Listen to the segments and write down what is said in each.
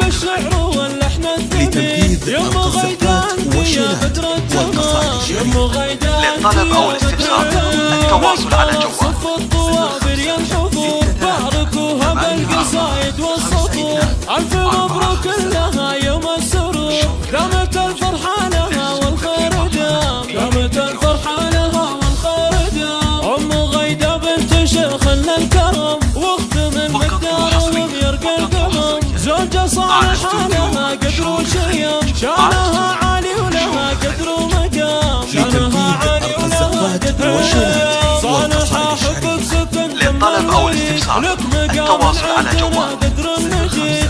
بالشعر واللحن الثمين يم غيدان يا بدر التمام يم غيدان للطلب أو الاستفسار التواصل على جوال صف الطوابر يا الحضور باركوها بالقصايد والسطور ألف مبروك لها يوم السرور دامت الفرحة لها والخير دام دامت الفرحة لها والخير دام أم غيدة بنت شيخ الكرم واخت من مقدار وبيرقى القمم زوجة صالحة لها قدر وشيم شانها عالي ولها قدر ومقام شانها عالي ولها قدر ومقام صالحة حبك سكن للطلب أو الاستفسار التواصل على جوال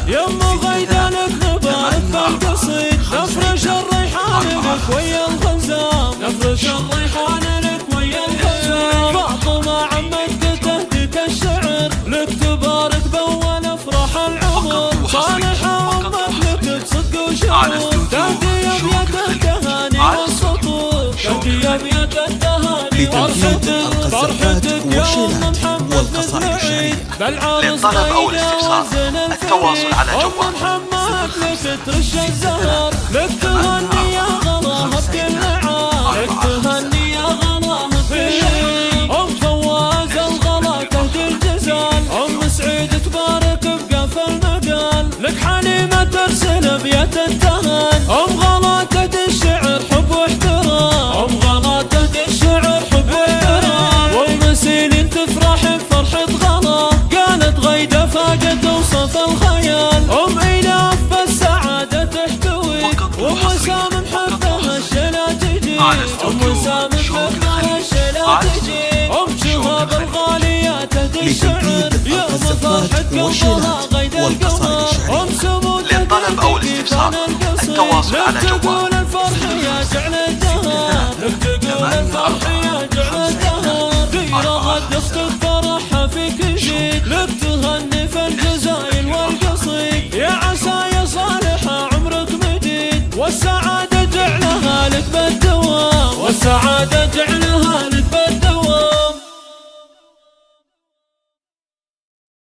يم غيدة لك نبارك بالقصيد نفرش الريحان لك ويا الخزام نفرش الريحان لك ويا الخزام فاطمة عمك تهديك الشعر لك تبارك بأول أفراح العمر صالحة أمك لك بصدق وشعور تهدي أبيات التهاني والسطور تهدي أبيات التهاني والسطور فرحتك يوم محمد نسمعي للطلب أو الاستفسار التواصل على جوال محمد لك ترش الزهر لك تهني يا غلاها بكل عام لك تهني يا غلاها بكل عام أم فواز الغلا تهدي الجزال أم سعيد تبارك بقاف المقال لك حليمة ترسل أبيات التهان أم غلا تهدي الشعر حب واحترام أم غلا تهدي الشعر حب واحترام وأم سيلين تفرح بفرحة غلا قالت غيدة فاقت توصف الخيال أم إلاف بالسعادة تحتوي وأم سام محبها الشلا تجي أم سام محبها الشلا تجي أم شهاب الغالية تهدي الشعر يا مفاحة قلبها غيدة القمر أم سمود للطلب أو الاستفسار التواصل على جوال تقول الفرح يا جعل الدهر تقول الفرح